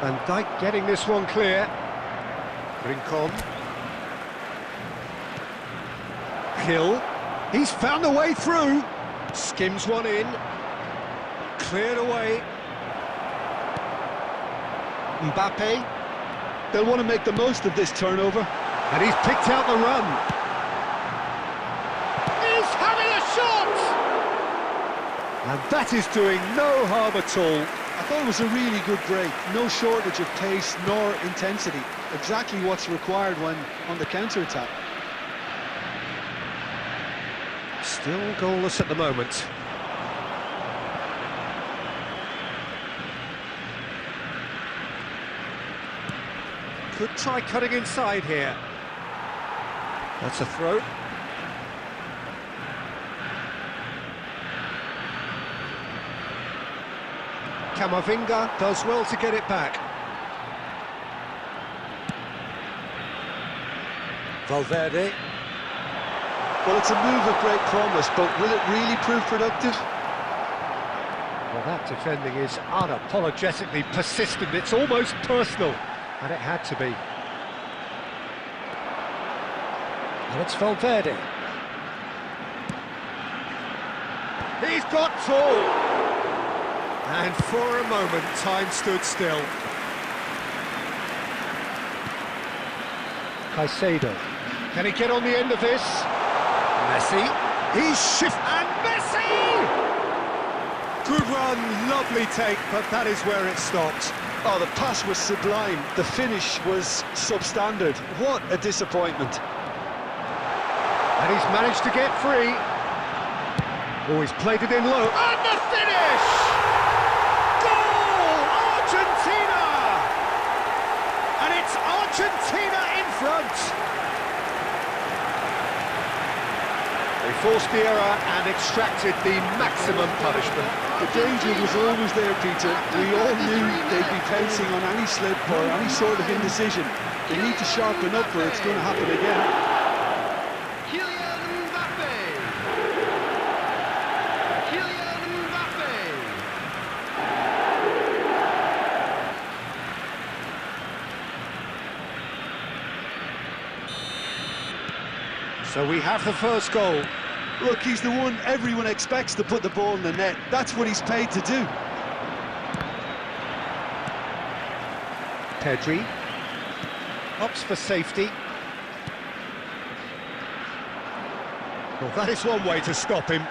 Van Dijk getting this one clear. Rincon. Hill. He's found a way through. Skims one in. Cleared away. Mbappe. They'll want to make the most of this turnover. And he's picked out the run. He's having a shot! And that is doing no harm at all. I thought it was a really good break. No shortage of pace nor intensity. Exactly what's required when on the counter-attack. Still goalless at the moment. Could try cutting inside here. That's a throw. Camavinga does well to get it back. Valverde. Well, it's a move of great promise, but will it really prove productive? Well, that defending is unapologetically persistent. It's almost personal, and it had to be. And it's Valverde. He's got tall. And for a moment, time stood still. Caicedo. Can he get on the end of this? Messi. He's and Messi! Good run, lovely take, but that is where it stopped. Oh, the pass was sublime. The finish was substandard. What a disappointment. And he's managed to get free. Oh, he's played it in low. And the finish! Goal! Argentina! And it's Argentina in front. They forced the error and extracted the maximum punishment. The danger was always there, Peter. We all knew they'd be pouncing on any slip or any sort of indecision. They need to sharpen up or it's going to happen again. So we have the first goal. Look, he's the one everyone expects to put the ball in the net. That's what he's paid to do. Pedri. Opts for safety. Well, that is one way to stop him.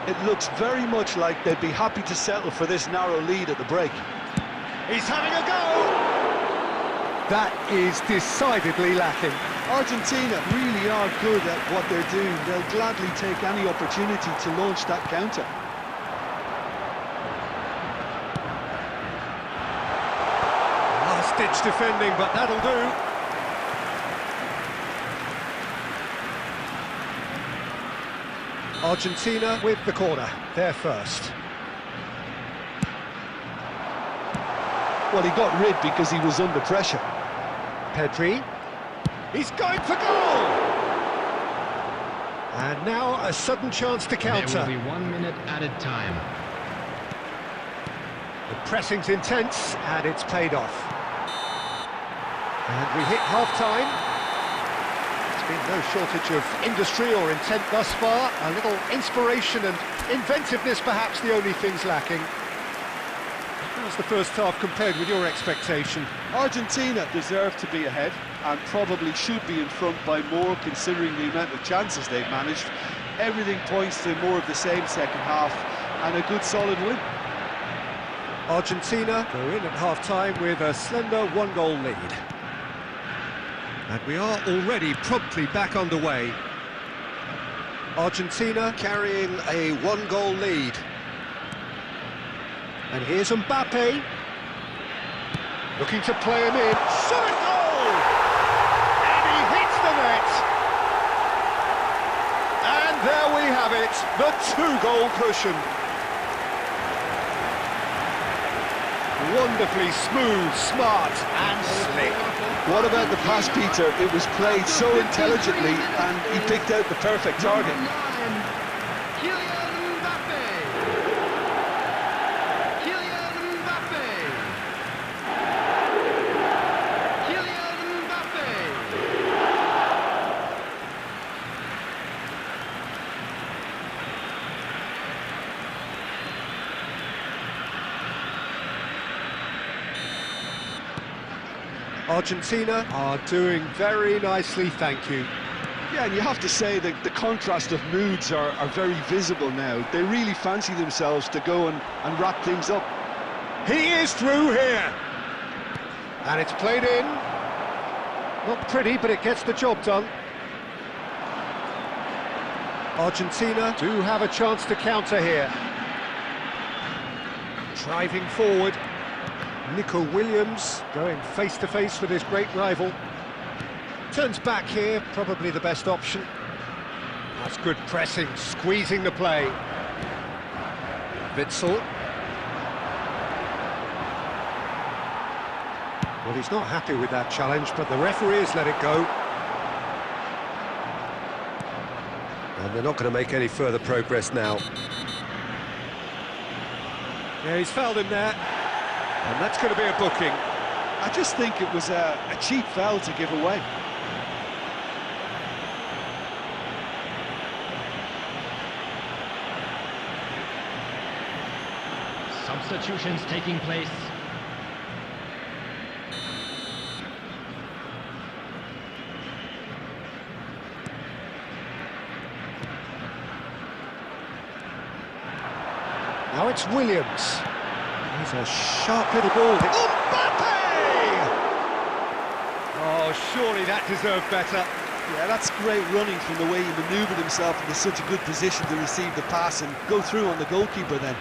It looks very much like they'd be happy to settle for this narrow lead at the break. He's having a go! That is decidedly lacking. Argentina really are good at what they're doing. They'll gladly take any opportunity to launch that counter. Last-ditch defending, but that'll do. Argentina with the corner, they're first. Well, he got rid because he was under pressure. Pedri. He's going for goal! And now a sudden chance to counter. There will be 1 minute added time. The pressing's intense, and it's paid off. And we hit half-time. There's been no shortage of industry or intent thus far. A little inspiration and inventiveness, perhaps the only things lacking. How's the first half compared with your expectation? Argentina deserve to be ahead and probably should be in front by more considering the amount of chances they've managed. Everything points to more of the same second half and a good solid win. Argentina go in at half-time with a slender one-goal lead. And we are already promptly back underway. Argentina carrying a one-goal lead. And here's Mbappe. Looking to play him in. Shot a goal! And he hits the net. And there we have it, the two-goal cushion. Wonderfully smooth, smart and slick. What about the pass, Peter? It was played so intelligently and he picked out the perfect target. Argentina are doing very nicely, thank you. Yeah, and you have to say that the contrast of moods are very visible now. They really fancy themselves to go and wrap things up. He is through here. And it's played in. Not pretty, but it gets the job done. Argentina do have a chance to counter here. Driving forward. Nico Williams going face-to-face with his great rival. Turns back here, probably the best option. That's good pressing, squeezing the play. Witsel. Well, he's not happy with that challenge, but the referee has let it go. And they're not going to make any further progress now. Yeah, he's fouled him there. And that's going to be a booking. I just think it was a cheap foul to give away. Substitutions taking place. Now it's Williams. He's a sharp little ball. Mbappe! Oh, surely that deserved better. Yeah, that's great running from the way he manoeuvred himself into such a good position to receive the pass and go through on the goalkeeper then.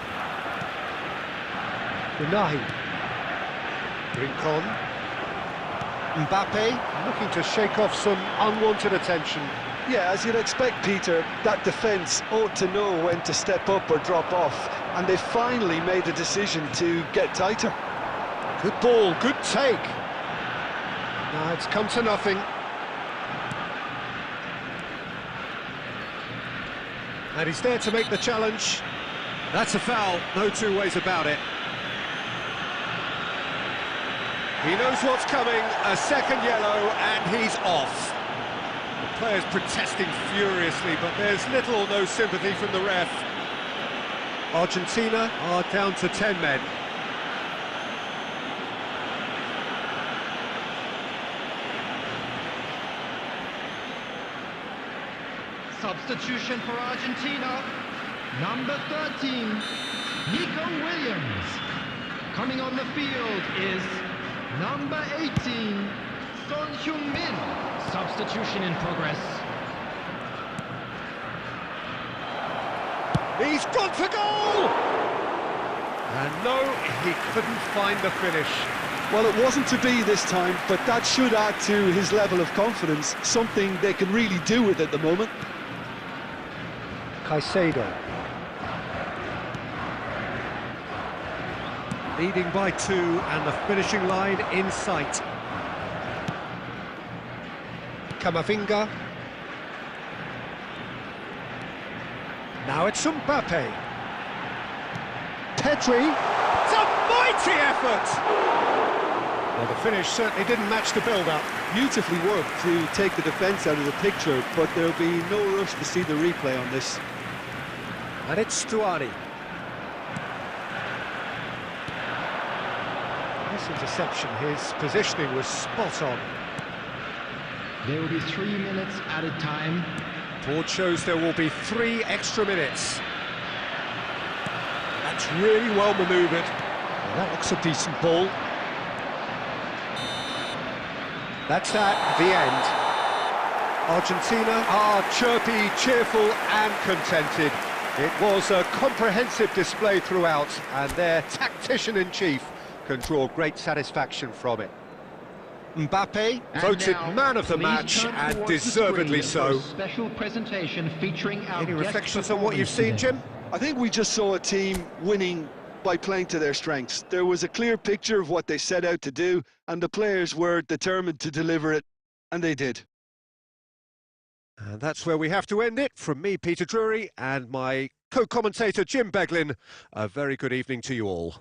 Unahi. Rincon. Mbappe looking to shake off some unwanted attention. Yeah, as you'd expect, Peter, that defence ought to know when to step up or drop off, and they finally made a decision to get tighter. Good ball, good take. Now it's come to nothing. And he's there to make the challenge. That's a foul, no two ways about it. He knows what's coming, a second yellow, and he's off. The players protesting furiously, but there's little or no sympathy from the ref. Argentina are down to 10 men. Substitution for Argentina. Number 13, Nico Williams. Coming on the field is number 18, Son Heung-min. Substitution in progress. He's gone for goal! And no, he couldn't find the finish. Well, it wasn't to be this time, but that should add to his level of confidence, something they can really do with at the moment. Caicedo. Leading by 2 and the finishing line in sight. Camavinga. Now it's Mbappe. Pedri. It's a mighty effort! Well, the finish certainly didn't match the build-up. Beautifully worked to take the defence out of the picture, but there'll be no rush to see the replay on this. And it's Stuani. This interception, his positioning was spot on. There will be 3 minutes added time. Board shows there will be 3 extra minutes. That's really well manoeuvred. Well, that looks a decent ball. That's that, the end. Argentina are chirpy, cheerful and contented. It was a comprehensive display throughout, and their tactician-in-chief can draw great satisfaction from it. Mbappe voted man of the match, and deservedly so. Special presentation featuring our Any reflections on what you've seen, Jim? I think we just saw a team winning by playing to their strengths. There was a clear picture of what they set out to do, and the players were determined to deliver it, and they did. And that's where we have to end it. From me, Peter Drury, and my co-commentator, Jim Beglin, a very good evening to you all.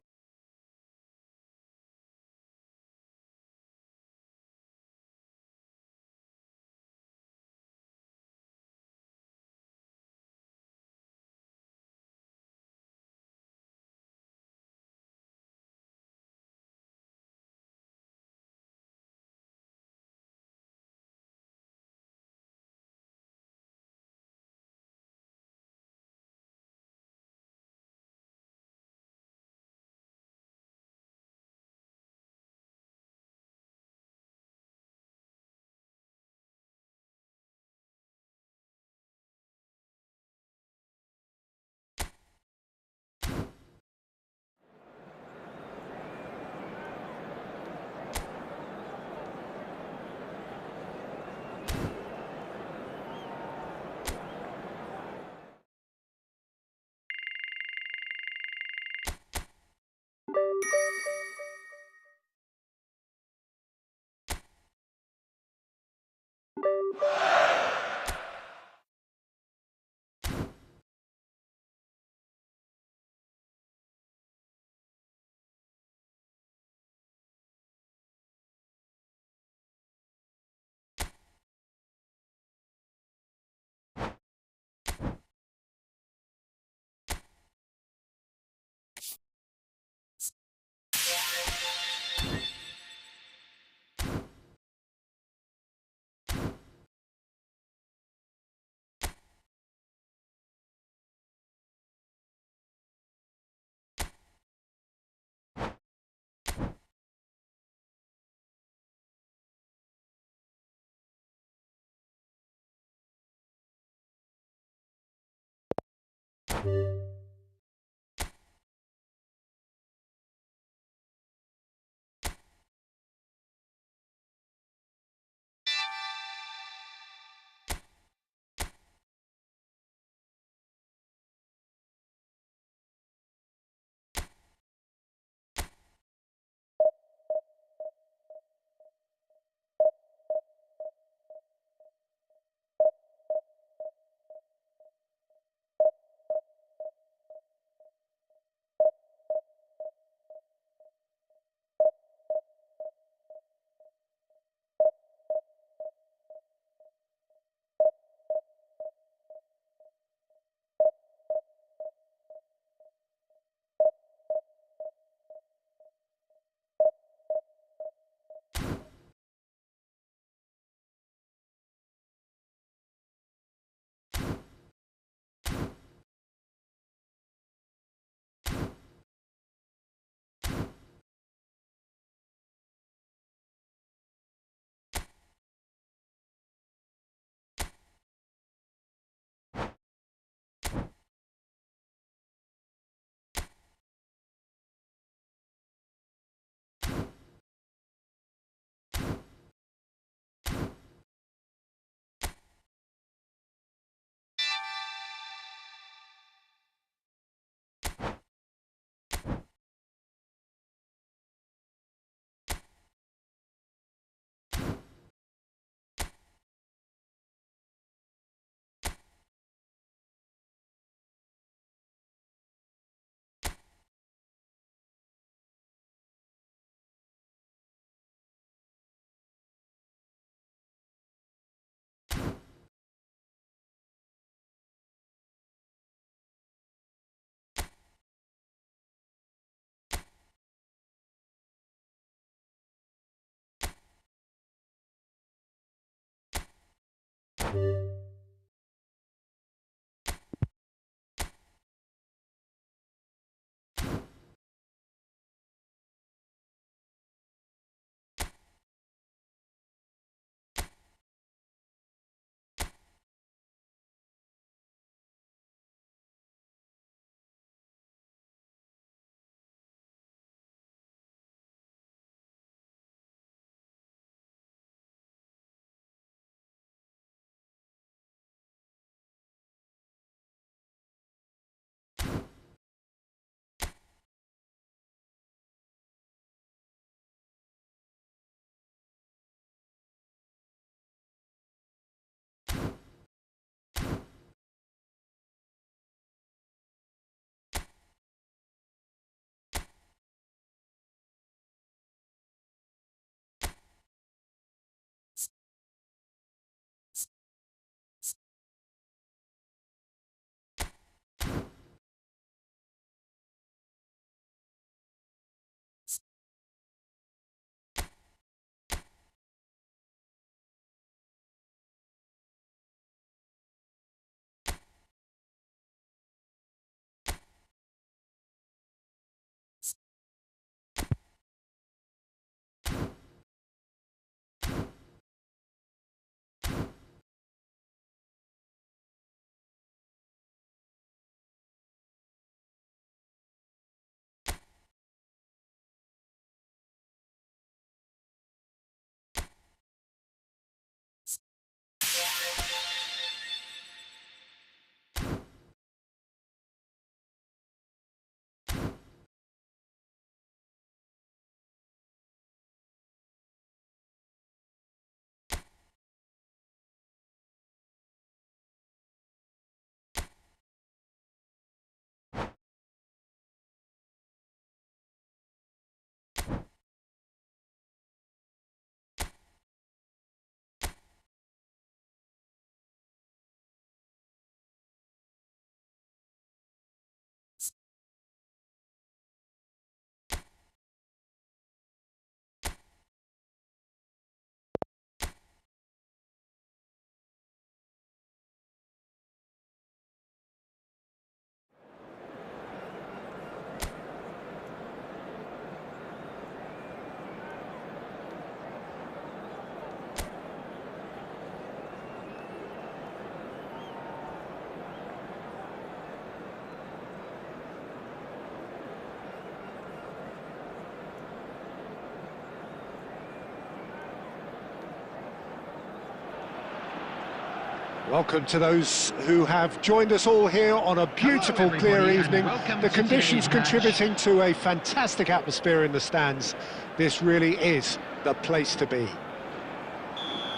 Welcome to those who have joined us all here on a beautiful, Hello, clear everybody, and evening. welcome The to conditions today's match. contributing to a fantastic atmosphere in the stands. This really is the place to be.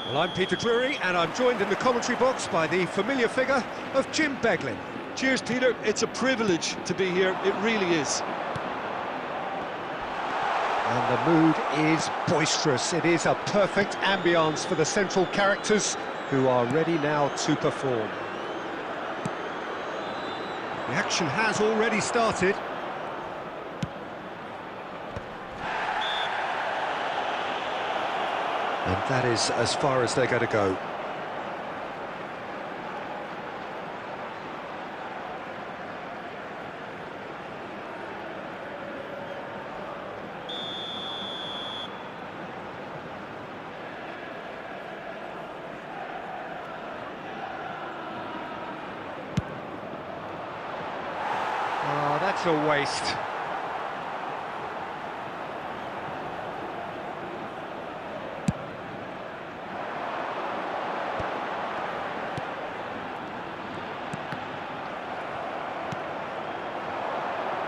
Well, I'm Peter Drury, and I'm joined in the commentary box by the familiar figure of Jim Beglin. Cheers, Peter. It's a privilege to be here. It really is. And the mood is boisterous. It is a perfect ambience for the central characters who are ready now to perform. The action has already started. And that is as far as they're going to go. Oh, that's a waste.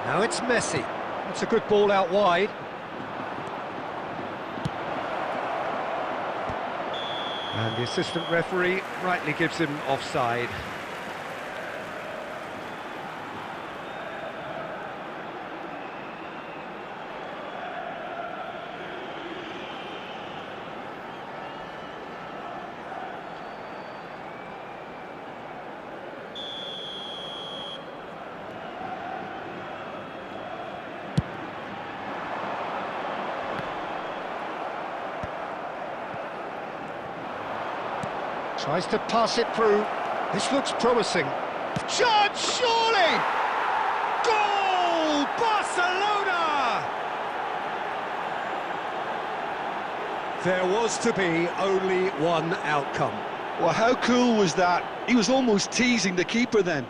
Now it's Messi. That's a good ball out wide. And the assistant referee rightly gives him offside. Tries to pass it through. This looks promising. Shot, surely! Goal! Barcelona! There was to be only one outcome. Well, how cool was that? He was almost teasing the keeper then.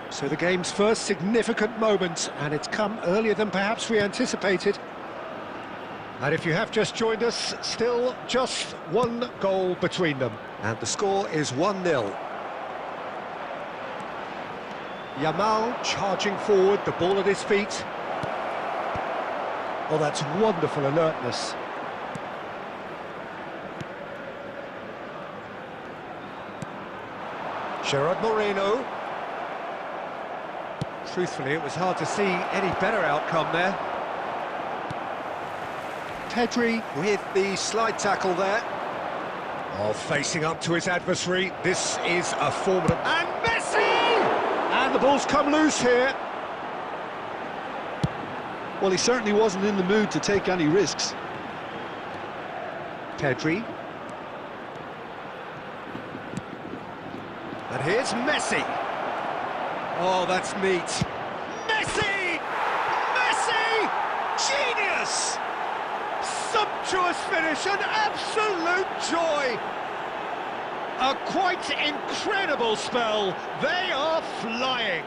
So the game's first significant moment, and it's come earlier than perhaps we anticipated. And if you have just joined us, still just one goal between them. And the score is 1-0. Yamal charging forward, the ball at his feet. Oh, that's wonderful alertness. Gerard Moreno. Truthfully, it was hard to see any better outcome there. Pedri with the slide tackle there. Oh, facing up to his adversary. This is a formidable... And Messi! And the ball's come loose here. Well, he certainly wasn't in the mood to take any risks. Pedri. And here's Messi. Oh, that's neat. Messi! Messi! Genius! Sumptuous finish, an absolute joy. A quite incredible spell. They are flying.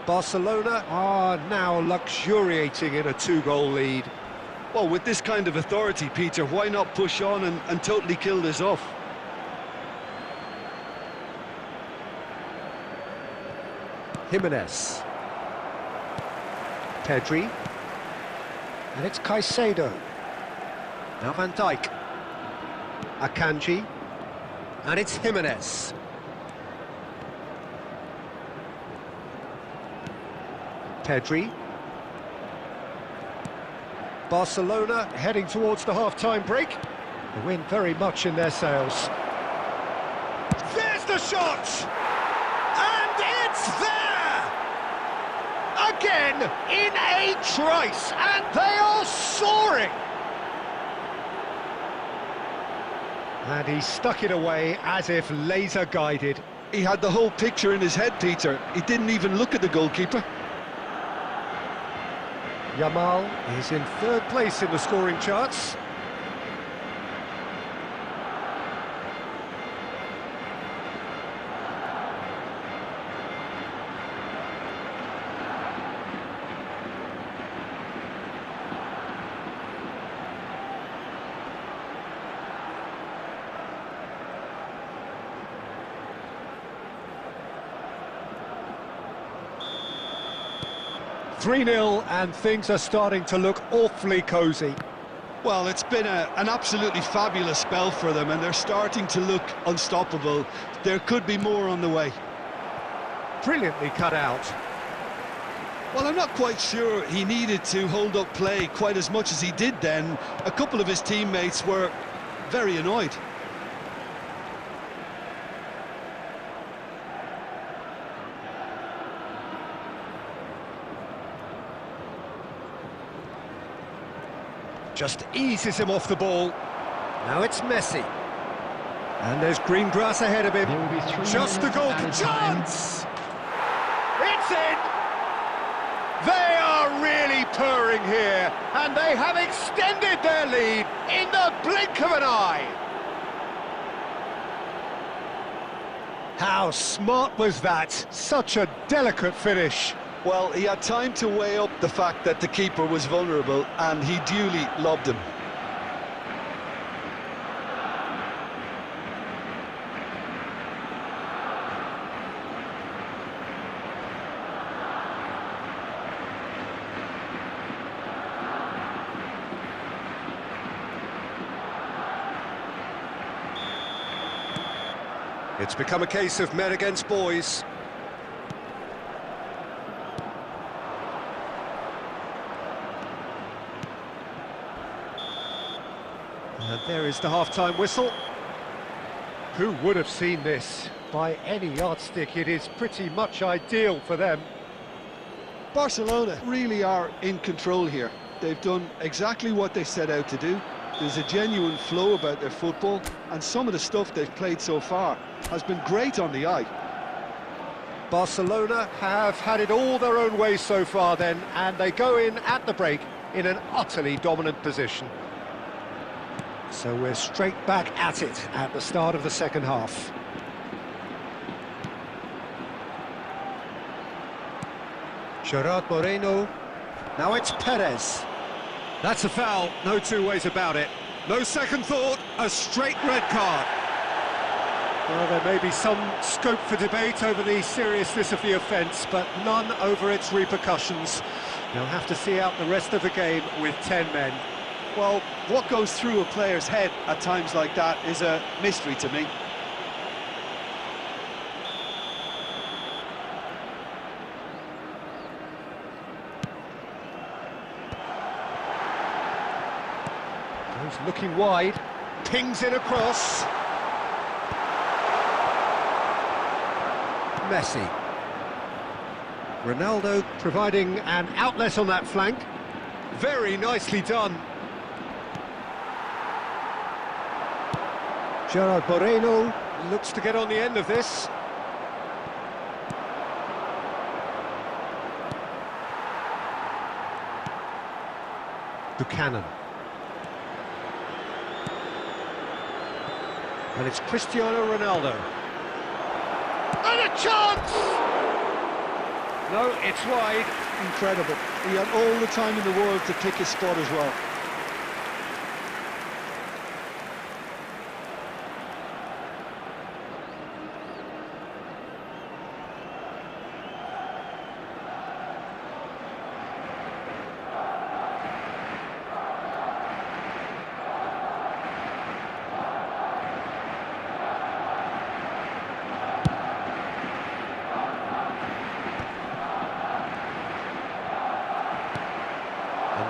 Barcelona are now luxuriating in a two-goal lead. Well, with this kind of authority, Peter, why not push on and totally kill this off? Jimenez. Pedri. And it's Caicedo. Now Van Dijk. Akanji. And it's Jimenez. Pedri. Barcelona heading towards the half-time break. The wind very much in their sails. There's the shot! And it's there! Again, in a trice, and they are soaring! And he stuck it away as if laser-guided. He had the whole picture in his head, Peter. He didn't even look at the goalkeeper. Yamal is in third place in the scoring charts. (3-0) and things are starting to look awfully cosy. Well, it's been an absolutely fabulous spell for them, and they're starting to look unstoppable. There could be more on the way. Brilliantly cut out. Well, I'm not quite sure he needed to hold up play quite as much as he did then. A couple of his teammates were very annoyed. Just eases him off the ball. Now it's Messi. And there's green grass ahead of him. There will be 3 Just the minutes goal. added time. Chance! It's in! They are really purring here, and they have extended their lead in the blink of an eye. How smart was that? Such a delicate finish. Well, he had time to weigh up the fact that the keeper was vulnerable, and he duly lobbed him. It's become a case of men against boys. And there is the half-time whistle. Who would have seen this? By any yardstick, it is pretty much ideal for them. Barcelona really are in control here. They've done exactly what they set out to do. There's a genuine flow about their football, and some of the stuff they've played so far has been great on the eye. Barcelona have had it all their own way so far then, and they go in at the break in an utterly dominant position. So we're straight back at it at the start of the second half. Gerard Moreno. Now it's Perez. That's a foul, no two ways about it. No second thought, a straight red card. Well, there may be some scope for debate over the seriousness of the offence, but none over its repercussions. They'll have to see out the rest of the game with 10 men. Well, what goes through a player's head at times like that is a mystery to me. Goes looking wide, pings in across. Messi. Ronaldo providing an outlet on that flank. Very nicely done. Gerard Moreno looks to get on the end of this. Buchanan. And it's Cristiano Ronaldo. And a chance! No, it's wide. Incredible. He had all the time in the world to pick his spot as well.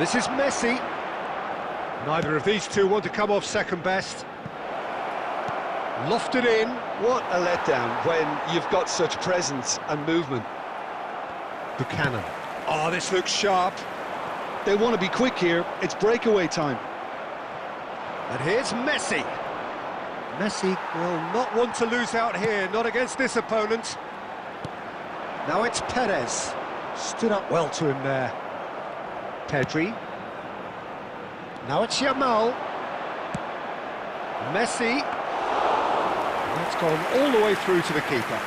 This is Messi. Neither of these two want to come off second best. Lofted in. What a letdown when you've got such presence and movement. Buchanan. Oh, this looks sharp. They want to be quick here. It's breakaway time. And here's Messi. Messi will not want to lose out here, not against this opponent. Now it's Perez. Stood up well to him there. Pedri. Now it's Yamal. Messi. That's gone all the way through to the keeper.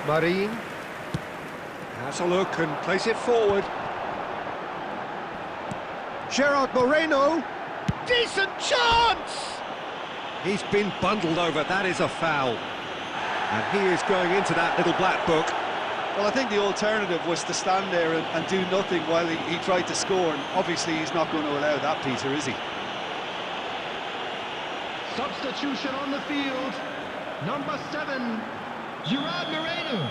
Marin. Has a look and plays it forward. Gerard Moreno. Decent chance! He's been bundled over, that is a foul. And he is going into that little black book. Well, I think the alternative was to stand there and do nothing while he tried to score, and obviously he's not going to allow that, Peter, is he? Substitution on the field. Number 7, Gerard Moreno.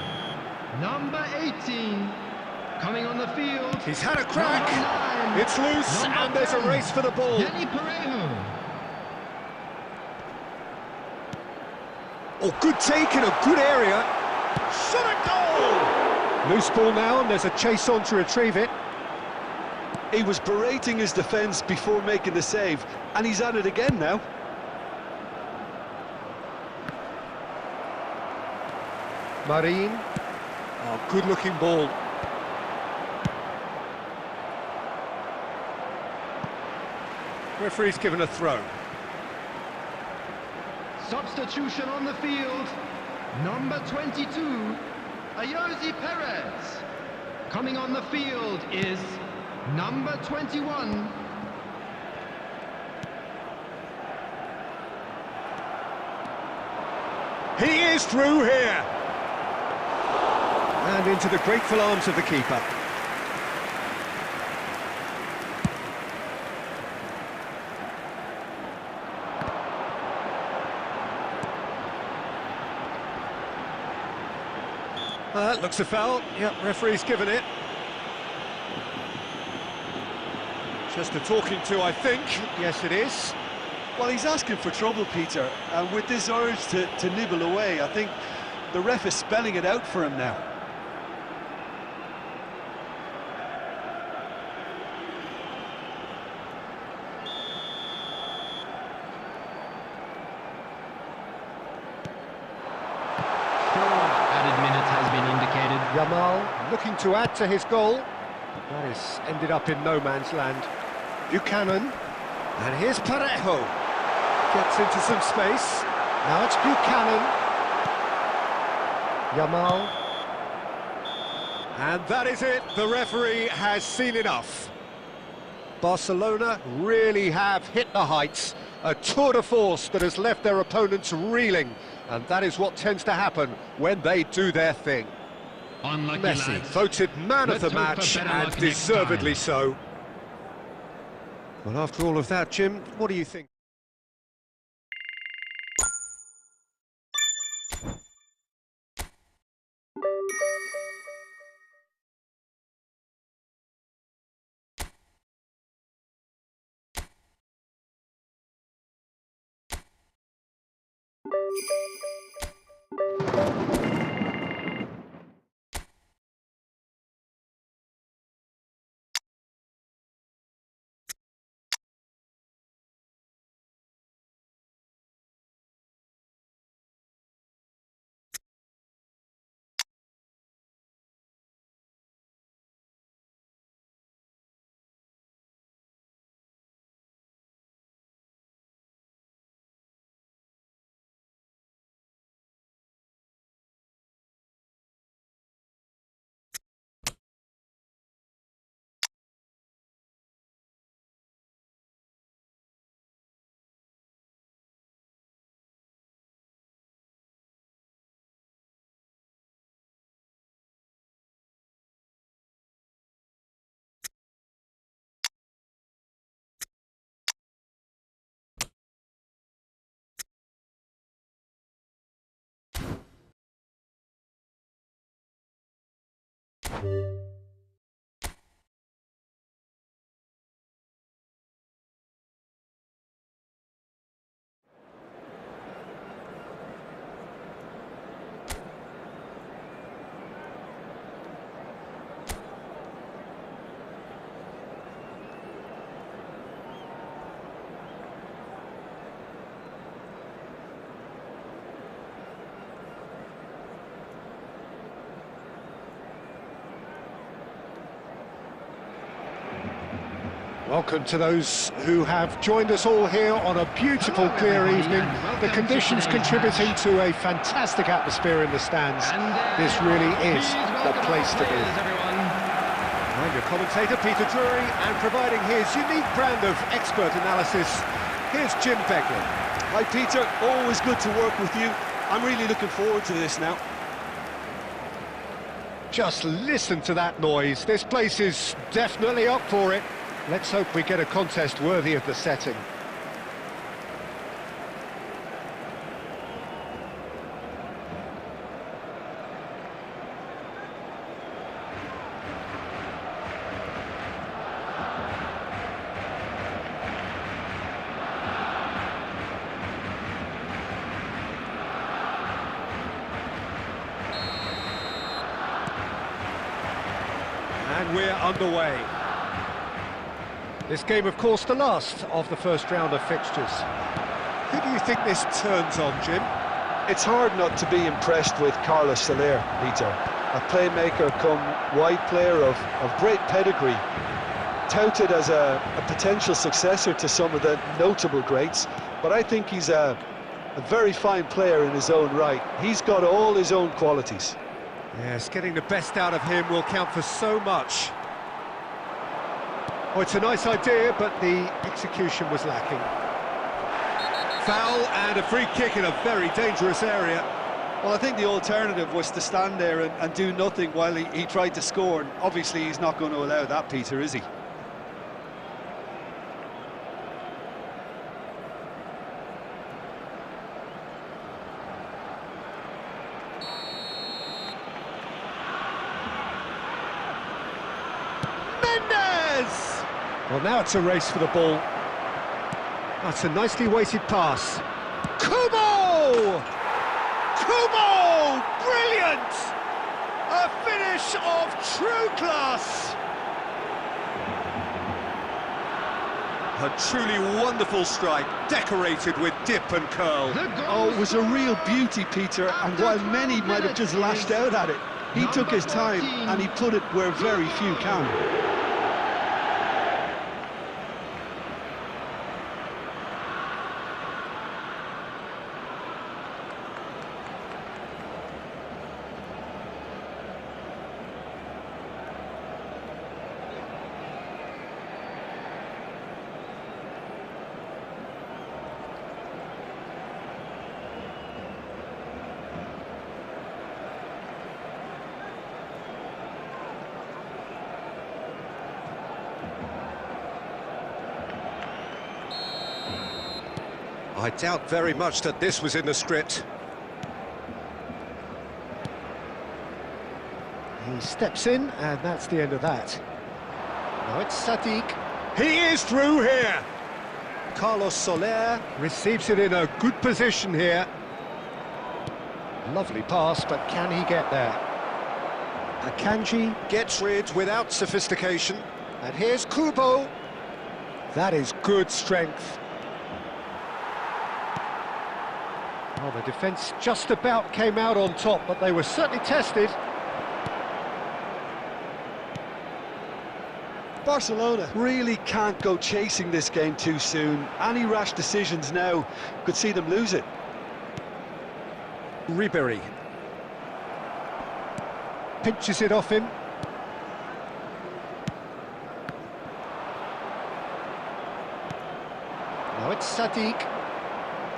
Number 18, coming on the field. He's had a crack. Number 9, it's loose, number and there's a 10, race for the ball. Danny Parejo. Oh, good take in a good area. Shot a goal! Loose ball now, and there's a chase on to retrieve it. He was berating his defence before making the save, and he's at it again now. Marin. Oh, good-looking ball. Referee's given a throw. Substitution on the field. Number 22, Ayoze Perez. Coming on the field is number 21. He is through here. And into the grateful arms of the keeper. Looks a foul. Yep, referee's given it. Just a talking to, I think. Yes, it is. Well, he's asking for trouble, Peter, and with this urge to nibble away, I think the ref is spelling it out for him now. Yamal looking to add to his goal. That has ended up in no man's land. Buchanan. And here's Parejo. Gets into some space. Now it's Buchanan. Yamal. And that is it. The referee has seen enough. Barcelona really have hit the heights. A tour de force that has left their opponents reeling. And that is what tends to happen when they do their thing. Unlucky Messi lads. voted man of the Let's hope for match, better and luck next deservedly time. so. Well, after all of that, Jim, what do you think? Welcome to those who have joined us all here on a beautiful, clear evening. The conditions contributing to a fantastic atmosphere in the stands. This really is the place to be. I'm your commentator, Peter Drury, and providing his unique brand of expert analysis, here's Jim Beglin. Hi Peter, always good to work with you. I'm really looking forward to this now. Just listen to that noise. This place is definitely up for it. Let's hope we get a contest worthy of the setting. And we're underway. This game, of course, the last of the first round of fixtures. Who do you think this turns on, Jim? It's hard not to be impressed with Carlos Soler, Peter. A playmaker come wide player of great pedigree. Touted as a potential successor to some of the notable greats, but I think he's a very fine player in his own right. He's got all his own qualities. Yes, getting the best out of him will count for so much. Oh, it's a nice idea, but the execution was lacking. Foul and a free kick in a very dangerous area. Well, I think the alternative was to stand there and do nothing while he tried to score. And obviously, he's not going to allow that, Peter, is he? Well, now it's a race for the ball. That's a nicely weighted pass. Kubo! Kubo! Brilliant! A finish of true class! A truly wonderful strike, decorated with dip and curl. Oh, it was a real beauty, Peter, and while many might have just lashed out at it, he took his time and he put it where very few can. I doubt very much that this was in the script. He steps in, and that's the end of that. Now it's Sadiq. He is through here! Carlos Soler receives it in a good position here. Lovely pass, but can he get there? Akanji gets rid without sophistication. And here's Kubo. That is good strength. Well, the defence just about came out on top, but they were certainly tested. Barcelona really can't go chasing this game too soon. Any rash decisions now could see them lose it. Ribery pinches it off him. Now it's Sadiq.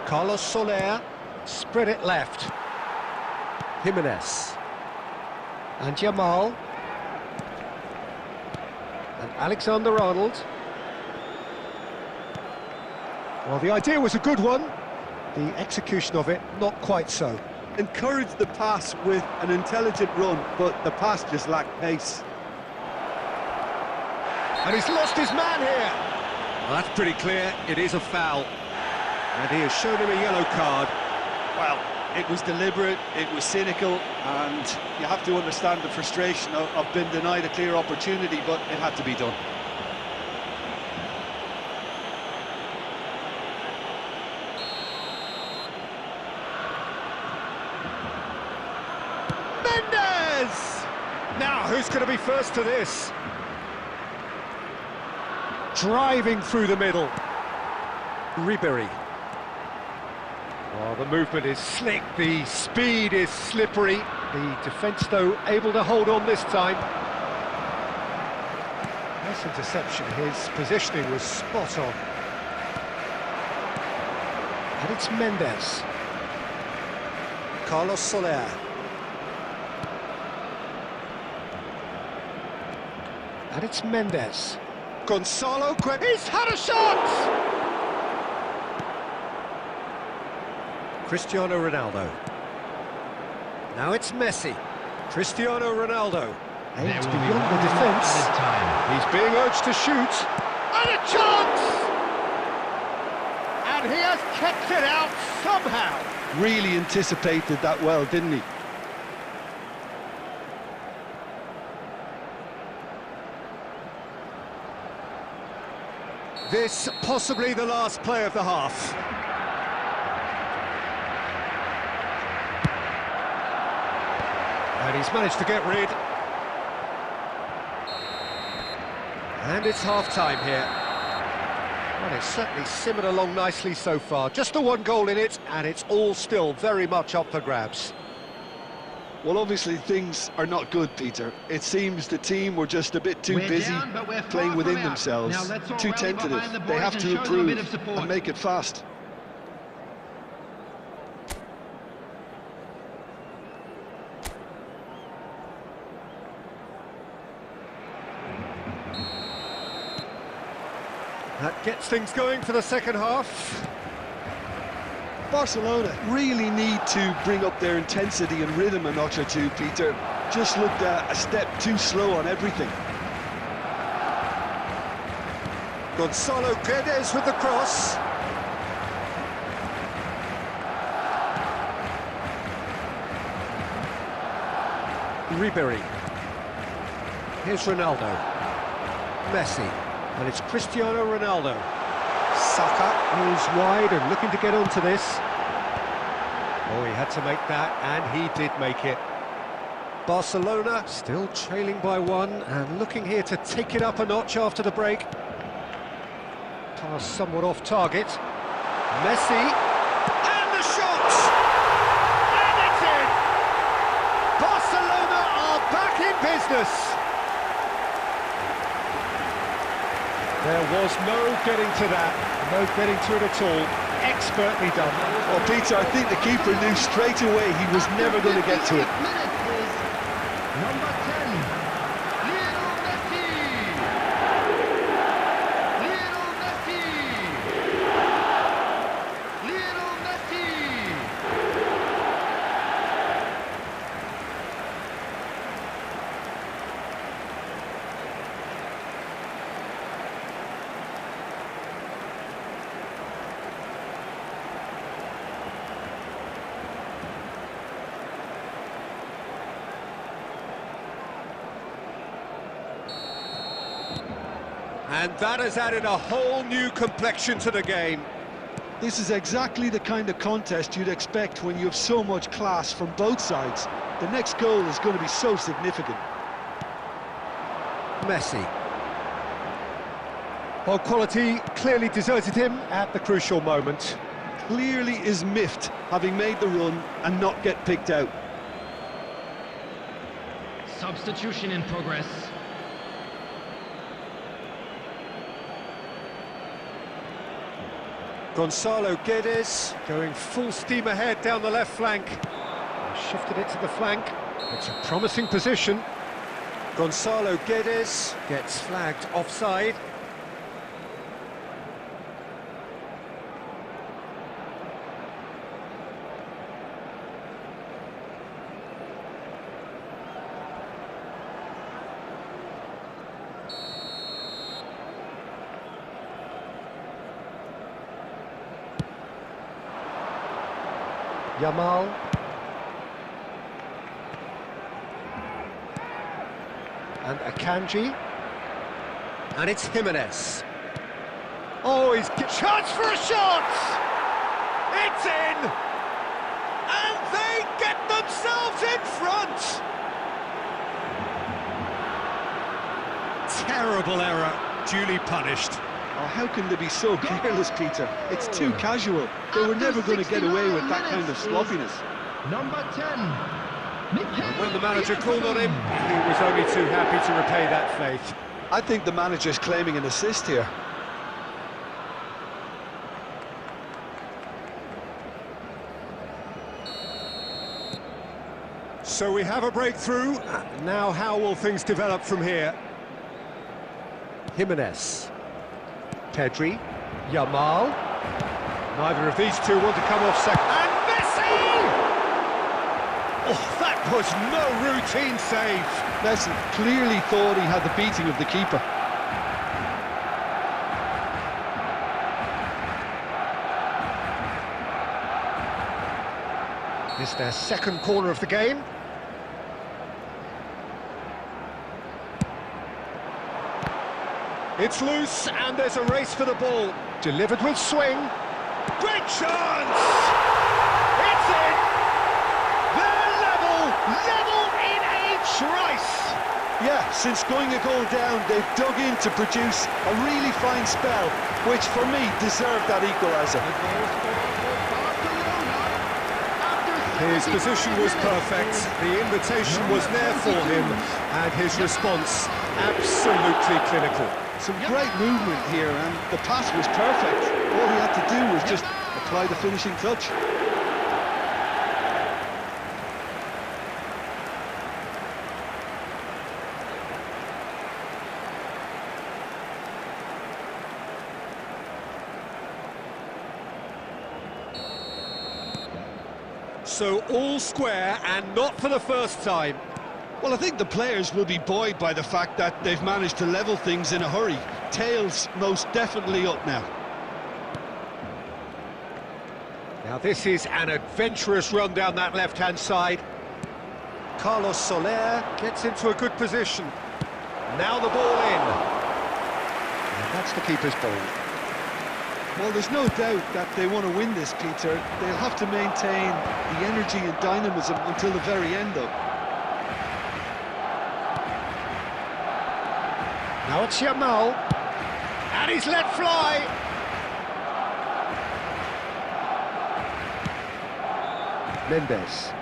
Carlos Soler. Spread it left. Jimenez. And Jamal. And Alexander-Arnold. Well, the idea was a good one. The execution of it, not quite so. Encouraged the pass with an intelligent run, but the pass just lacked pace. And he's lost his man here. Well, that's pretty clear. It is a foul. And he has shown him a yellow card. Well, it was deliberate, it was cynical, and you have to understand the frustration of being denied a clear opportunity, but it had to be done. Mendes! Now, who's going to be first to this? driving through the middle. Ribery. Oh, the movement is slick, the speed is slippery. The defence, though, able to hold on this time. Nice interception, his positioning was spot on. And it's Mendes. Carlos Soler. And it's Mendes. Gonzalo he's had a shot! Cristiano Ronaldo. Now it's Messi. Cristiano Ronaldo. Aimed beyond the defence. He's being urged to shoot. And a chance! And he has kept it out somehow. Really anticipated that well, didn't he? This possibly the last play of the half. And he's managed to get rid. And it's half-time here. Well, it's certainly simmered along nicely so far. Just the one goal in it, and it's all still very much up for grabs. Well, obviously things are not good, Peter. It seems the team were just a bit too busy playing within themselves, too tentative. They have to improve and make it fast. That gets things going for the second half. Barcelona really need to bring up their intensity and rhythm a notch or two, Peter. Just looked a step too slow on everything. Gonzalo Guedes with the cross. Ribery. Here's Ronaldo. Messi. And it's Cristiano Ronaldo. Saka moves wide and looking to get onto this. Oh, he had to make that, and he did make it. Barcelona still trailing by one and looking here to take it up a notch after the break. Pass somewhat off target. Messi. And the shot! And it's in! Barcelona are back in business. There was no getting to that, no getting to it at all. Expertly done. Well, Peter, I think the keeper knew straight away he was never going to get to it. Number 10, Lionel Messi. Lionel Messi. Lionel Messi. And that has added a whole new complexion to the game. This is exactly the kind of contest you'd expect when you have so much class from both sides. The next goal is going to be so significant. Messi. Well, quality clearly deserted him at the crucial moment. Clearly is miffed, having made the run and not get picked out. Substitution in progress. Gonzalo Guedes going full steam ahead down the left flank. Shifted it to the flank. It's a promising position. Gonzalo Guedes gets flagged offside. Yamal. And Akanji. And it's Jimenez. Oh, he's chance for a shot! It's in! And they get themselves in front! Terrible error, duly punished. Oh, how can they be so careless, Peter? It's too casual. They were never going to get away with that kind of sloppiness. Number 10. And when the manager called on him, he was only too happy to repay that faith. I think the manager's claiming an assist here. So we have a breakthrough. Now how will things develop from here? Jimenez. Pedri. Yamal. Neither of these two want to come off second. And Messi! Oh, that was no routine save. Messi clearly thought he had the beating of the keeper. It's their second corner of the game. It's loose, and there's a race for the ball. Delivered with swing. Great chance! It's in! They're level in a trice! Yeah, since going a goal down, they've dug in to produce a really fine spell, which for me deserved that equaliser. His position was perfect, the invitation was there for him, and his response absolutely clinical. Some great movement here, and the pass was perfect. All he had to do was just apply the finishing touch. So all square, and not for the first time. Well, I think the players will be buoyed by the fact that they've managed to level things in a hurry. Tails most definitely up now. Now this is an adventurous run down that left-hand side. Carlos Soler gets into a good position. Now the ball in. And that's the keeper's ball. Well, there's no doubt that they want to win this, Peter. They'll have to maintain the energy and dynamism until the very end, though. Now it's Yamal, and he's let fly. Mendes.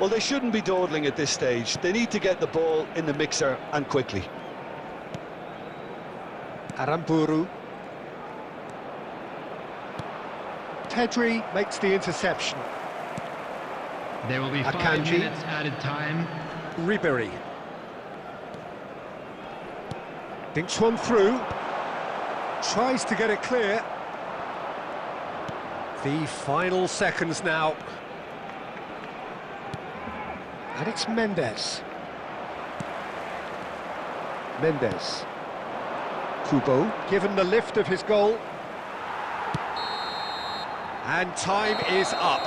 Well, they shouldn't be dawdling at this stage. They need to get the ball in the mixer, and quickly. Aramburu. Pedri makes the interception. There will be 5 Akanji. minutes added time. Ribéry. Dinks one through. Tries to get it clear. The final seconds now. And it's Mendes. Mendes. Kubo, given the lift of his goal. And time is up.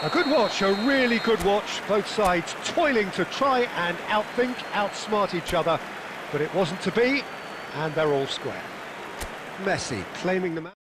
A good watch, a really good watch. Both sides toiling to try and outthink, outsmart each other. But it wasn't to be, and they're all square. Messi claiming the match.